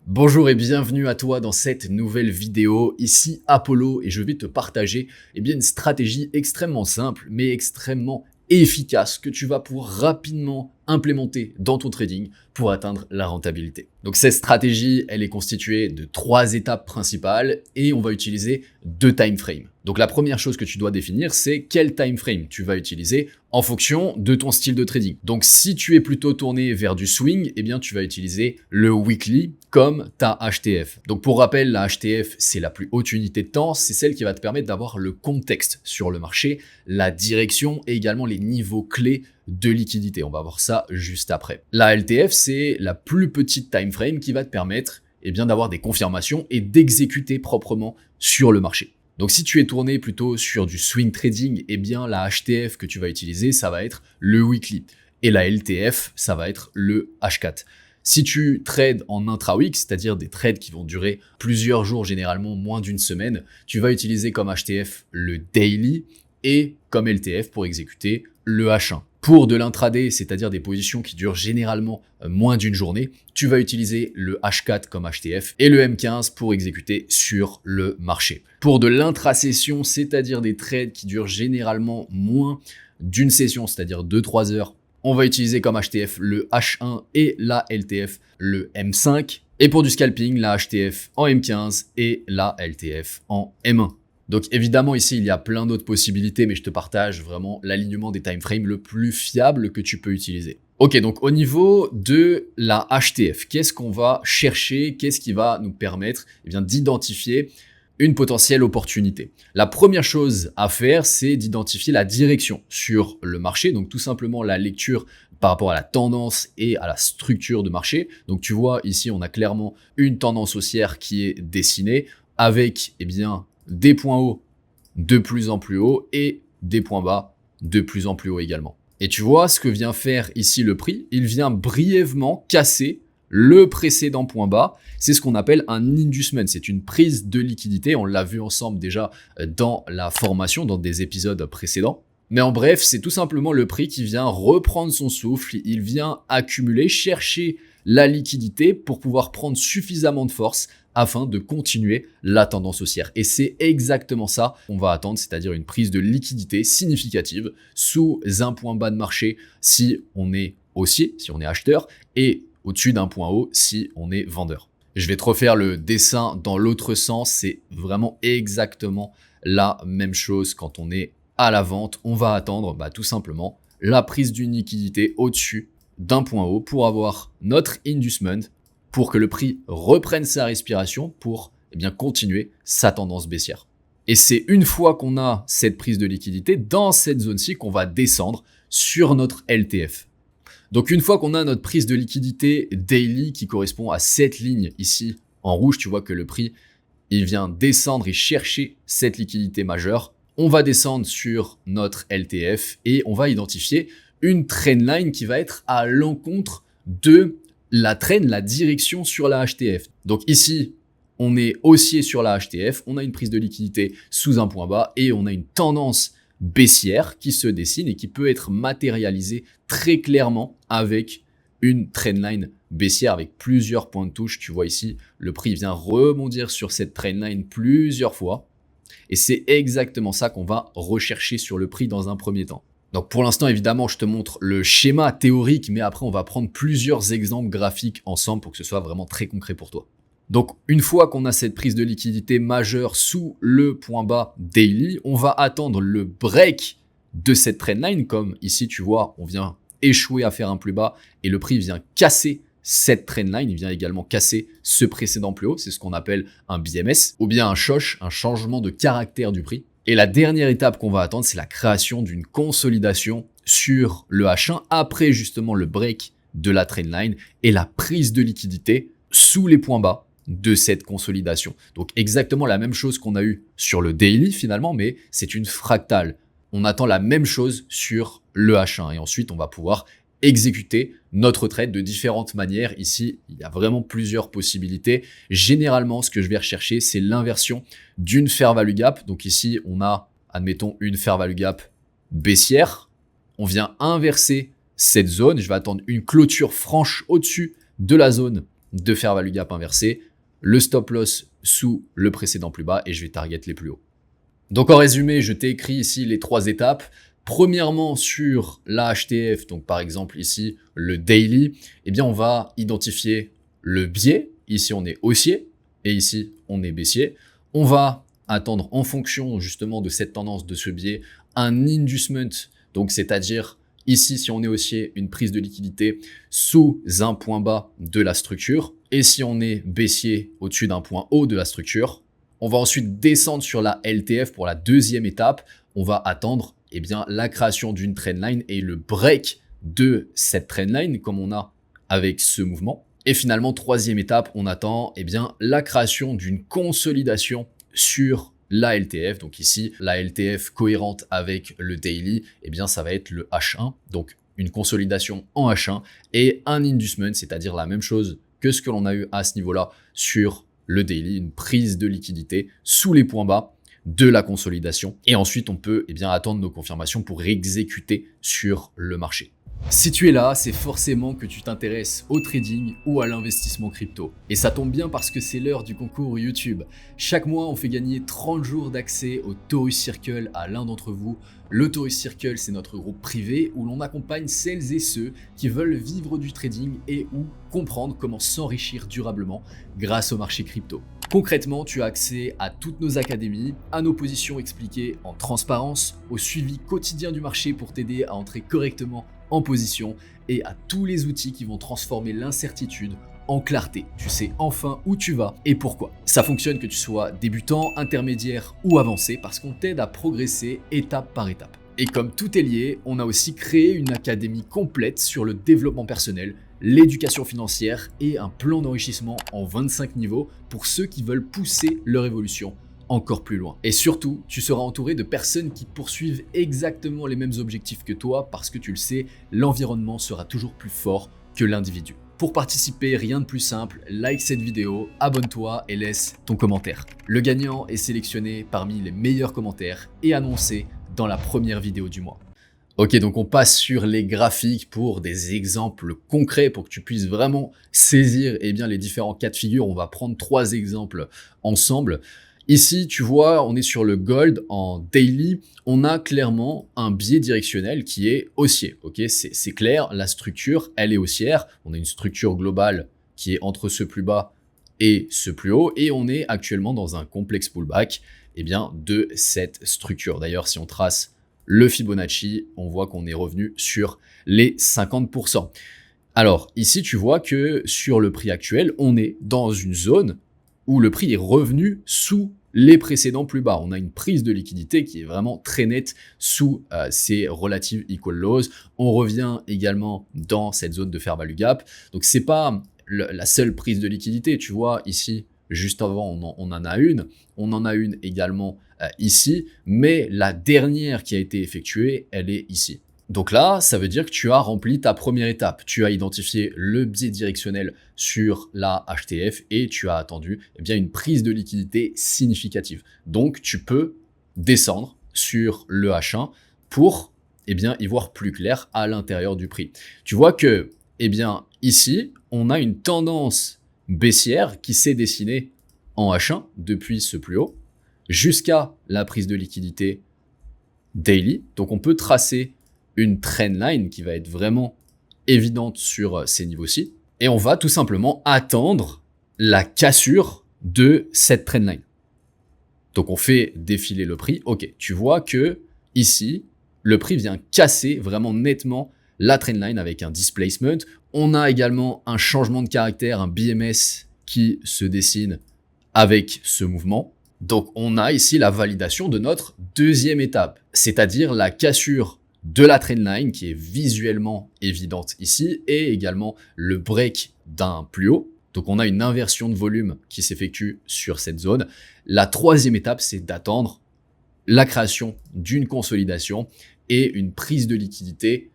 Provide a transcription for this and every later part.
Bonjour et bienvenue à toi dans cette nouvelle vidéo. Ici Apollo et je vais te partager une stratégie extrêmement simple mais extrêmement efficace que tu vas pouvoir rapidement implémenter dans ton trading pour atteindre la rentabilité. Donc cette stratégie, elle est constituée de 3 étapes principales et on va utiliser 2 time frames. Donc la première chose que tu dois définir, c'est quel time frame tu vas utiliser en fonction de ton style de trading. Donc si tu es plutôt tourné vers du swing, eh bien tu vas utiliser le weekly comme ta HTF. Donc pour rappel, la HTF, c'est la plus haute unité de temps, c'est celle qui va te permettre d'avoir le contexte sur le marché, la direction et également les niveaux clés de liquidité. On va voir ça juste après. La LTF, c'est la plus petite time frame qui va te permettre d'avoir des confirmations et d'exécuter proprement sur le marché. Donc si tu es tourné plutôt sur du swing trading, la HTF que tu vas utiliser, ça va être le weekly. Et la LTF, ça va être le H4. Si tu trades en intra-week, c'est-à-dire des trades qui vont durer plusieurs jours, généralement moins d'une semaine, tu vas utiliser comme HTF le daily et comme LTF pour exécuter le H1. Pour de l'intraday, c'est-à-dire des positions qui durent généralement moins d'une journée, tu vas utiliser le H4 comme HTF et le M15 pour exécuter sur le marché. Pour de l'intra-session, c'est-à-dire des trades qui durent généralement moins d'une session, c'est-à-dire 2-3 heures, on va utiliser comme HTF le H1 et la LTF le M5. Et pour du scalping, la HTF en M15 et la LTF en M1. Donc évidemment ici il y a plein d'autres possibilités, mais je te partage vraiment l'alignement des time frames le plus fiable que tu peux utiliser. Ok, donc au niveau de la HTF, qu'est-ce qu'on va chercher, qu'est-ce qui va nous permettre d'identifier une potentielle opportunité. La première chose à faire, c'est d'identifier la direction sur le marché, donc tout simplement la lecture par rapport à la tendance et à la structure de marché. Donc tu vois ici on a clairement une tendance haussière qui est dessinée avec des points hauts de plus en plus hauts et des points bas de plus en plus hauts également. Et tu vois ce que vient faire ici le prix, il vient brièvement casser le précédent point bas, c'est ce qu'on appelle un inducement, c'est une prise de liquidité, on l'a vu ensemble déjà dans la formation, dans des épisodes précédents. Mais en bref, c'est tout simplement le prix qui vient reprendre son souffle, il vient accumuler, chercher la liquidité pour pouvoir prendre suffisamment de force afin de continuer la tendance haussière. Et c'est exactement ça qu'on va attendre, c'est-à-dire une prise de liquidité significative sous un point bas de marché si on est haussier, si on est acheteur, et au-dessus d'un point haut si on est vendeur. Je vais te refaire le dessin dans l'autre sens, c'est vraiment exactement la même chose quand on est à la vente. On va attendre tout simplement la prise d'une liquidité au-dessus d'un point haut pour avoir notre inducement, pour que le prix reprenne sa respiration pour continuer sa tendance baissière. Et c'est une fois qu'on a cette prise de liquidité dans cette zone-ci qu'on va descendre sur notre LTF. Donc une fois qu'on a notre prise de liquidité daily qui correspond à cette ligne ici en rouge, tu vois que le prix il vient descendre et chercher cette liquidité majeure. On va descendre sur notre LTF et on va identifier une trendline qui va être à l'encontre de la trend, la direction sur la HTF. Donc ici, on est haussier sur la HTF, on a une prise de liquidité sous un point bas et on a une tendance baissière qui se dessine et qui peut être matérialisée très clairement avec une trendline baissière avec plusieurs points de touche. Tu vois ici, le prix vient rebondir sur cette trendline plusieurs fois. Et c'est exactement ça qu'on va rechercher sur le prix dans un premier temps. Donc pour l'instant, évidemment, je te montre le schéma théorique, mais après, on va prendre plusieurs exemples graphiques ensemble pour que ce soit vraiment très concret pour toi. Donc une fois qu'on a cette prise de liquidité majeure sous le point bas daily, on va attendre le break de cette trendline. Comme ici, tu vois, on vient échouer à faire un plus bas et le prix vient casser cette trendline, il vient également casser ce précédent plus haut, c'est ce qu'on appelle un BMS, ou bien un shosh, un changement de caractère du prix. Et la dernière étape qu'on va attendre, c'est la création d'une consolidation sur le H1 après justement le break de la trendline et la prise de liquidité sous les points bas de cette consolidation. Donc exactement la même chose qu'on a eu sur le daily finalement, mais c'est une fractale. On attend la même chose sur le H1 et ensuite on va pouvoir exécuter notre trade de différentes manières. Ici, il y a vraiment plusieurs possibilités. Généralement, ce que je vais rechercher, c'est l'inversion d'une fair value gap. Donc ici, on a, admettons, une fair value gap baissière. On vient inverser cette zone. Je vais attendre une clôture franche au-dessus de la zone de fair value gap inversé, le stop loss sous le précédent plus bas et je vais target les plus hauts. Donc en résumé, je t'ai écrit ici les 3 étapes. Premièrement, sur la HTF, donc par exemple ici le daily, eh bien on va identifier le biais. Ici on est haussier et ici on est baissier. On va attendre en fonction justement de cette tendance, de ce biais, un inducement, donc c'est-à-dire ici si on est haussier, une prise de liquidité sous un point bas de la structure. Et si on est baissier au-dessus d'un point haut de la structure, on va ensuite descendre sur la LTF pour la deuxième étape. On va attendre eh bien, la création d'une trendline et le break de cette trendline comme on a avec ce mouvement. Et finalement, troisième étape, on attend eh bien, la création d'une consolidation sur la LTF. Donc ici, la LTF cohérente avec le daily, eh bien, ça va être le H1. Donc une consolidation en H1 et un inducement, c'est-à-dire la même chose que ce que l'on a eu à ce niveau-là sur le daily, une prise de liquidité sous les points bas de la consolidation. Et ensuite, on peut eh bien, attendre nos confirmations pour exécuter sur le marché. Si tu es là, c'est forcément que tu t'intéresses au trading ou à l'investissement crypto. Et ça tombe bien parce que c'est l'heure du concours YouTube. Chaque mois, on fait gagner 30 jours d'accès au Taurus Circle à l'un d'entre vous. Le Taurus Circle, c'est notre groupe privé où l'on accompagne celles et ceux qui veulent vivre du trading et ou comprendre comment s'enrichir durablement grâce au marché crypto. Concrètement, tu as accès à toutes nos académies, à nos positions expliquées en transparence, au suivi quotidien du marché pour t'aider à entrer correctement en position et à tous les outils qui vont transformer l'incertitude en clarté. Tu sais enfin où tu vas et pourquoi. Ça fonctionne que tu sois débutant, intermédiaire ou avancé parce qu'on t'aide à progresser étape par étape. Et comme tout est lié, on a aussi créé une académie complète sur le développement personnel, l'éducation financière et un plan d'enrichissement en 25 niveaux pour ceux qui veulent pousser leur évolution encore plus loin. Et surtout, tu seras entouré de personnes qui poursuivent exactement les mêmes objectifs que toi parce que tu le sais, l'environnement sera toujours plus fort que l'individu. Pour participer, rien de plus simple, like cette vidéo, abonne-toi et laisse ton commentaire. Le gagnant est sélectionné parmi les meilleurs commentaires et annoncé dans la première vidéo du mois. Ok, donc on passe sur les graphiques pour des exemples concrets pour que tu puisses vraiment saisir eh bien, les différents cas de figure. On va prendre 3 exemples ensemble. Ici, tu vois, on est sur le gold en daily. On a clairement un biais directionnel qui est haussier. Ok, c'est clair, la structure, elle est haussière. On a une structure globale qui est entre ce plus bas et ce plus haut. Et on est actuellement dans un complexe pullback eh bien, de cette structure. D'ailleurs, si on trace le Fibonacci, on voit qu'on est revenu sur les 50%. Alors ici, tu vois que sur le prix actuel, on est dans une zone où le prix est revenu sous les précédents plus bas. On a une prise de liquidité qui est vraiment très nette sous ces relative equal lows. On revient également dans cette zone de fair value gap. Donc c'est pas la seule prise de liquidité. Tu vois ici, juste avant, on en a une. On en a une également ici. Mais la dernière qui a été effectuée, elle est ici. Donc là, ça veut dire que tu as rempli ta première étape. Tu as identifié le biais directionnel sur la HTF et tu as attendu eh bien, une prise de liquidité significative. Donc, tu peux descendre sur le H1 pour eh bien, y voir plus clair à l'intérieur du prix. Tu vois que eh bien, ici, on a une tendance baissière qui s'est dessinée en H1 depuis ce plus haut jusqu'à la prise de liquidité daily. Donc, on peut tracer une trendline qui va être vraiment évidente sur ces niveaux-ci. Et on va tout simplement attendre la cassure de cette trendline. Donc on fait défiler le prix. Ok, tu vois que ici, le prix vient casser vraiment nettement la trendline avec un displacement. On a également un changement de caractère, un BMS qui se dessine avec ce mouvement. Donc on a ici la validation de notre deuxième étape, c'est-à-dire la cassure de la trendline qui est visuellement évidente ici et également le break d'un plus haut. Donc on a une inversion de volume qui s'effectue sur cette zone. La troisième étape, c'est d'attendre la création d'une consolidation et une prise de liquidité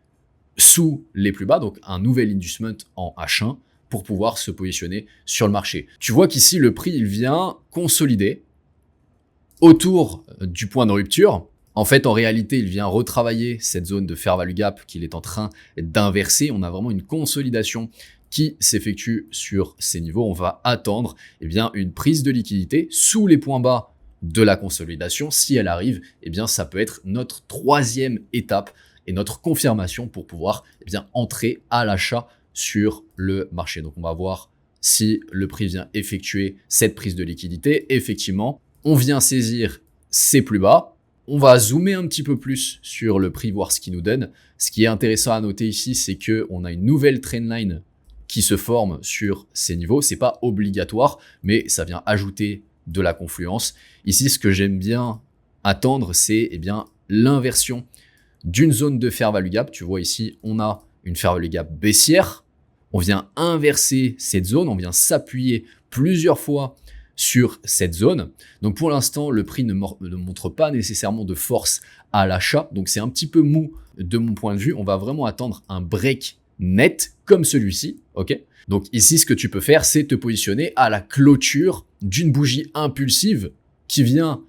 sous les plus bas, donc un nouvel inducement en H1 pour pouvoir se positionner sur le marché. Tu vois qu'ici, le prix, il vient consolider autour du point de rupture. En fait, en réalité, il vient retravailler cette zone de fair value gap qu'il est en train d'inverser. On a vraiment une consolidation qui s'effectue sur ces niveaux. On va attendre eh bien, une prise de liquidité sous les points bas de la consolidation. Si elle arrive, eh bien, ça peut être notre troisième étape et notre confirmation pour pouvoir eh bien, entrer à l'achat sur le marché. Donc on va voir si le prix vient effectuer cette prise de liquidité. Effectivement, on vient saisir ces plus bas. On va zoomer un petit peu plus sur le prix, voir ce qu'il nous donne. Ce qui est intéressant à noter ici, c'est qu'on a une nouvelle trendline qui se forme sur ces niveaux. C'est pas obligatoire, mais ça vient ajouter de la confluence. Ici, ce que j'aime bien attendre, c'est eh bien l'inversion d'une zone de fair value gap. Tu vois ici, on a une fair value gap baissière. On vient inverser cette zone, on vient s'appuyer plusieurs fois sur cette zone. Donc pour l'instant, le prix ne montre pas nécessairement de force à l'achat. Donc c'est un petit peu mou de mon point de vue. On va vraiment attendre un break net comme celui-ci. Ok. Donc ici, ce que tu peux faire, c'est te positionner à la clôture d'une bougie impulsive qui vient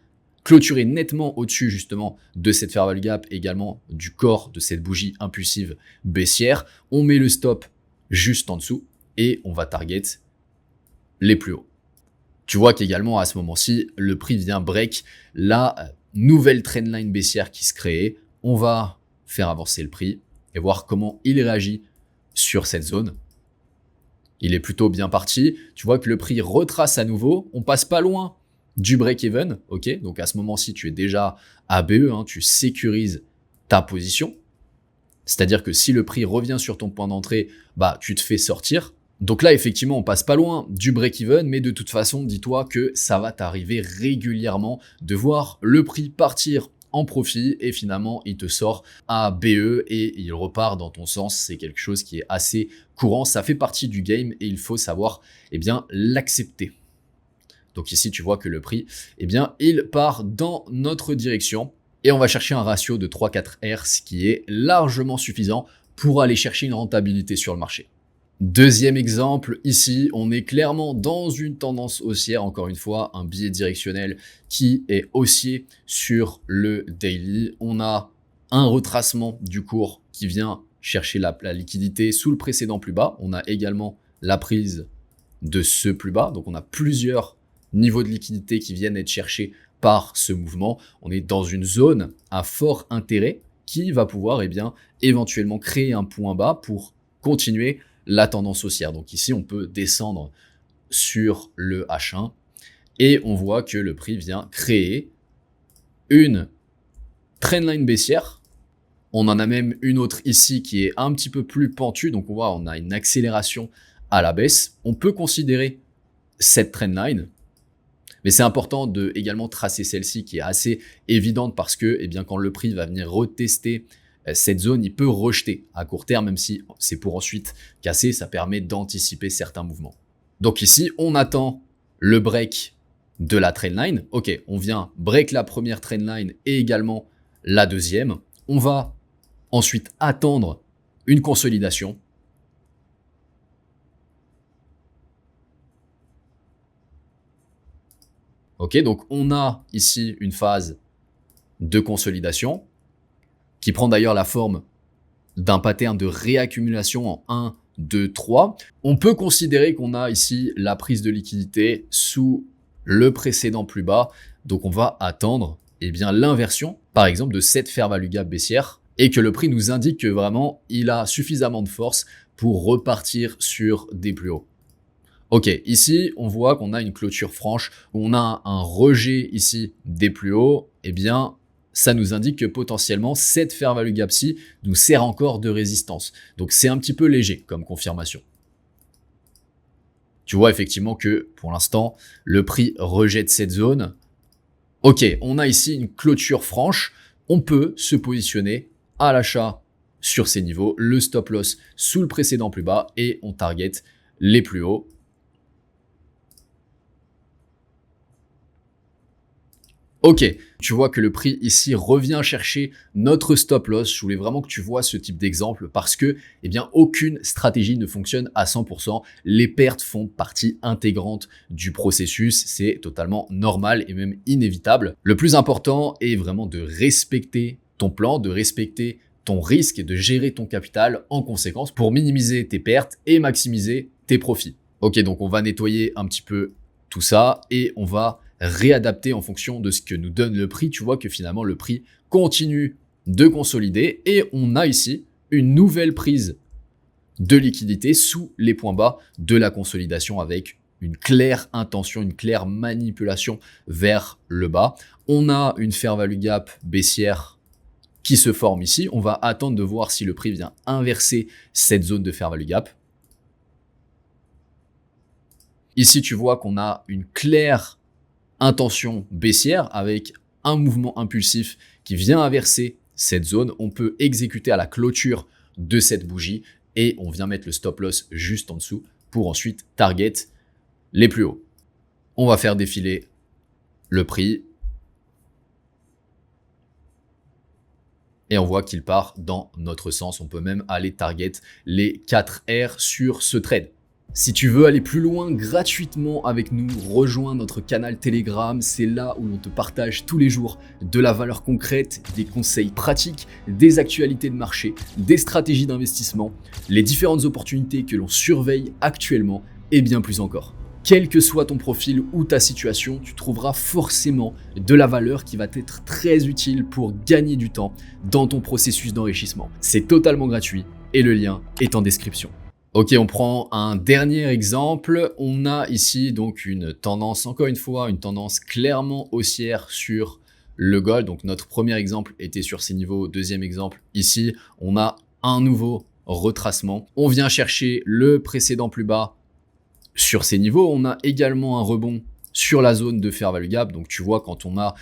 clôturer nettement au-dessus justement de cette fair value gap, également du corps de cette bougie impulsive baissière. On met le stop juste en dessous et on va target les plus hauts. Tu vois qu'également à ce moment-ci, le prix vient break la nouvelle trendline baissière qui se crée. On va faire avancer le prix et voir comment il réagit sur cette zone. Il est plutôt bien parti. Tu vois que le prix retrace à nouveau. On passe pas loin du break-even. Ok, donc à ce moment-ci, tu es déjà à BE, tu sécurises ta position. C'est-à-dire que si le prix revient sur ton point d'entrée, bah, tu te fais sortir. Donc là, effectivement, on passe pas loin du break-even, mais de toute façon, dis-toi que ça va t'arriver régulièrement de voir le prix partir en profit et finalement, il te sort à BE et il repart dans ton sens. C'est quelque chose qui est assez courant. Ça fait partie du game et il faut savoir, eh bien, l'accepter. Donc ici, tu vois que le prix, eh bien, il part dans notre direction. Et on va chercher un ratio de 3-4 R, ce qui est largement suffisant pour aller chercher une rentabilité sur le marché. Deuxième exemple, ici, on est clairement dans une tendance haussière. Encore une fois, un biais directionnel qui est haussier sur le daily. On a un retracement du cours qui vient chercher la liquidité sous le précédent plus bas. On a également la prise de ce plus bas. Donc, on a plusieurs niveaux de liquidité qui viennent être cherchés par ce mouvement. On est dans une zone à fort intérêt qui va pouvoir éventuellement créer un point bas pour continuer la tendance haussière. Donc ici, on peut descendre sur le H1 et on voit que le prix vient créer une trendline baissière. On en a même une autre ici qui est un petit peu plus pentue. Donc on voit, on a une accélération à la baisse. On peut considérer cette trendline. Mais c'est important de également tracer celle-ci qui est assez évidente parce que quand le prix va venir retester cette zone, il peut rejeter à court terme, même si c'est pour ensuite casser, ça permet d'anticiper certains mouvements. Donc ici, on attend le break de la trendline. Ok, on vient break la première trendline et également la deuxième. On va ensuite attendre une consolidation. Ok, donc on a ici une phase de consolidation qui prend d'ailleurs la forme d'un pattern de réaccumulation en 1, 2, 3. On peut considérer qu'on a ici la prise de liquidité sous le précédent plus bas. Donc on va attendre l'inversion, par exemple, de cette fair value gap baissière et que le prix nous indique que vraiment il a suffisamment de force pour repartir sur des plus hauts. Ok, ici, on voit qu'on a une clôture franche, on a un rejet ici des plus hauts, ça nous indique que potentiellement, cette fair value gap-ci nous sert encore de résistance. Donc, c'est un petit peu léger comme confirmation. Tu vois effectivement que, pour l'instant, le prix rejette cette zone. Ok, on a ici une clôture franche, on peut se positionner à l'achat sur ces niveaux, le stop loss sous le précédent plus bas et on target les plus hauts. Ok, tu vois que le prix ici revient chercher notre stop loss. Je voulais vraiment que tu vois ce type d'exemple parce que, aucune stratégie ne fonctionne à 100%. Les pertes font partie intégrante du processus. C'est totalement normal et même inévitable. Le plus important est vraiment de respecter ton plan, de respecter ton risque et de gérer ton capital en conséquence pour minimiser tes pertes et maximiser tes profits. Ok, donc on va nettoyer un petit peu tout ça et on va réadapter en fonction de ce que nous donne le prix. Tu vois que finalement le prix continue de consolider et on a ici une nouvelle prise de liquidité sous les points bas de la consolidation avec une claire intention, une claire manipulation vers le bas. On a une fair value gap baissière qui se forme ici. On va attendre de voir si le prix vient inverser cette zone de fair value gap. Ici, tu vois qu'on a une claire intention baissière avec un mouvement impulsif qui vient inverser cette zone. On peut exécuter à la clôture de cette bougie et on vient mettre le stop loss juste en dessous pour ensuite target les plus hauts. On va faire défiler le prix et on voit qu'il part dans notre sens. On peut même aller target les 4 R sur ce trade. Si tu veux aller plus loin gratuitement avec nous, rejoins notre canal Telegram. C'est là où l'on te partage tous les jours de la valeur concrète, des conseils pratiques, des actualités de marché, des stratégies d'investissement, les différentes opportunités que l'on surveille actuellement et bien plus encore. Quel que soit ton profil ou ta situation, tu trouveras forcément de la valeur qui va t'être très utile pour gagner du temps dans ton processus d'enrichissement. C'est totalement gratuit et le lien est en description. Ok, on prend un dernier exemple. On a ici donc une tendance, encore une fois, une tendance clairement haussière sur le gold. Donc notre premier exemple était sur ces niveaux. Deuxième exemple, ici, on a un nouveau retracement. On vient chercher le précédent plus bas sur ces niveaux. On a également un rebond sur la zone de fair value gap. Donc tu vois, quand on a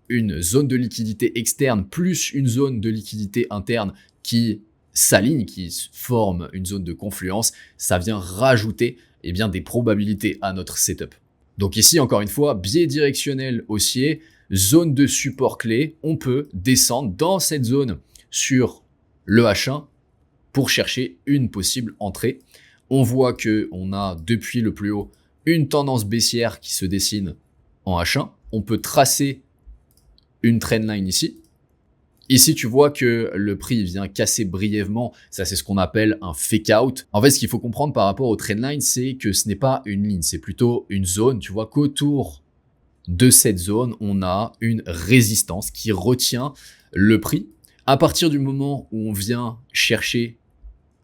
une zone de liquidité externe plus une zone de liquidité interne qui s'aligne, qui forme une zone de confluence, ça vient rajouter des probabilités à notre setup. Donc ici, encore une fois, biais directionnel haussier, zone de support clé, on peut descendre dans cette zone sur le H1 pour chercher une possible entrée. On voit que on a depuis le plus haut une tendance baissière qui se dessine en H1. On peut tracer une trendline ici. Ici, tu vois que le prix vient casser brièvement. Ça, c'est ce qu'on appelle un fake out. En fait, ce qu'il faut comprendre par rapport au trendline, c'est que ce n'est pas une ligne, c'est plutôt une zone. Tu vois qu'autour de cette zone, on a une résistance qui retient le prix. À partir du moment où on vient chercher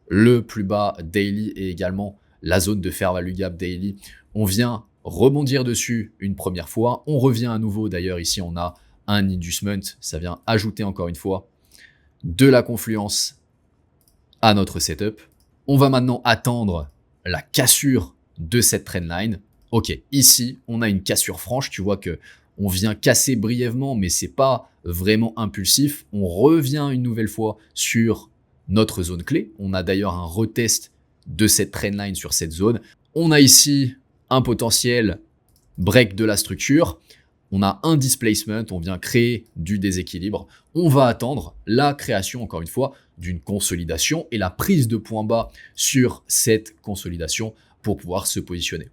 le plus bas daily et également la zone de fair value gap daily, on vient rebondir dessus une première fois. On revient à nouveau. D'ailleurs, ici, on a un inducement, ça vient ajouter encore une fois de la confluence à notre setup. On va maintenant attendre la cassure de cette trendline. Ok, ici, on a une cassure franche. Tu vois que on vient casser brièvement, mais c'est pas vraiment impulsif. On revient une nouvelle fois sur notre zone clé. On a d'ailleurs un retest de cette trendline sur cette zone. On a ici un potentiel break de la structure. On a un displacement, on vient créer du déséquilibre. On va attendre la création, encore une fois, d'une consolidation et la prise de points bas sur cette consolidation pour pouvoir se positionner.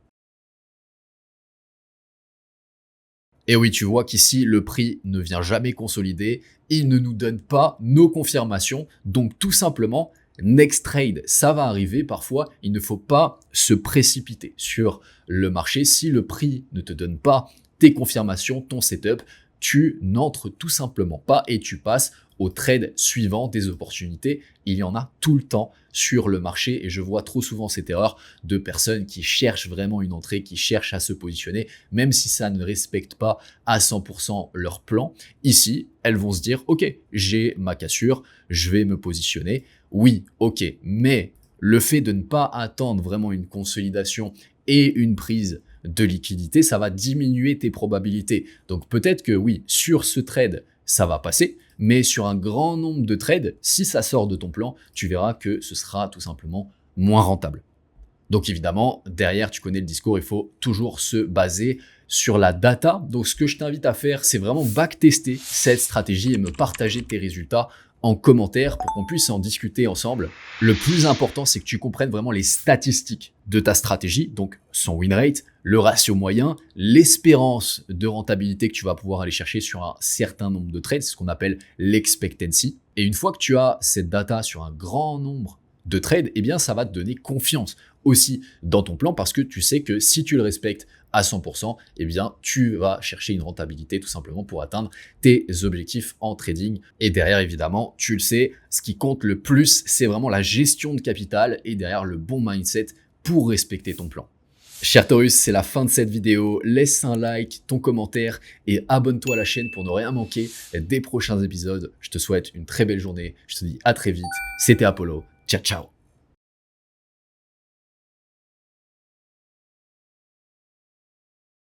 Et oui, tu vois qu'ici, le prix ne vient jamais consolider. Il ne nous donne pas nos confirmations. Donc, tout simplement, next trade, ça va arriver parfois. Il ne faut pas se précipiter sur le marché. Si le prix ne te donne pas tes confirmations, ton setup, tu n'entres tout simplement pas et tu passes au trade suivant des opportunités. Il y en a tout le temps sur le marché et je vois trop souvent cette erreur de personnes qui cherchent vraiment une entrée, qui cherchent à se positionner, même si ça ne respecte pas à 100% leur plan. Ici, elles vont se dire, ok, j'ai ma cassure, je vais me positionner. Oui, ok, mais le fait de ne pas attendre vraiment une consolidation et une prise de liquidité, ça va diminuer tes probabilités. Donc peut-être que oui, sur ce trade, ça va passer, mais sur un grand nombre de trades, si ça sort de ton plan, tu verras que ce sera tout simplement moins rentable. Donc évidemment, derrière, tu connais le discours, il faut toujours se baser sur la data. Donc ce que je t'invite à faire, c'est vraiment backtester cette stratégie et me partager tes résultats en commentaire pour qu'on puisse en discuter ensemble. Le plus important, c'est que tu comprennes vraiment les statistiques de ta stratégie, donc son win rate, le ratio moyen, l'espérance de rentabilité que tu vas pouvoir aller chercher sur un certain nombre de trades, c'est ce qu'on appelle l'expectancy. Et une fois que tu as cette data sur un grand nombre de trades, eh bien ça va te donner confiance aussi dans ton plan parce que tu sais que si tu le respectes à 100%, eh bien tu vas chercher une rentabilité tout simplement pour atteindre tes objectifs en trading. Et derrière, évidemment, tu le sais, ce qui compte le plus, c'est vraiment la gestion de capital et derrière le bon mindset pour respecter ton plan. Cher Taurus, c'est la fin de cette vidéo. Laisse un like, ton commentaire et abonne-toi à la chaîne pour ne rien manquer des prochains épisodes. Je te souhaite une très belle journée. Je te dis à très vite. C'était Apollo. Ciao, ciao.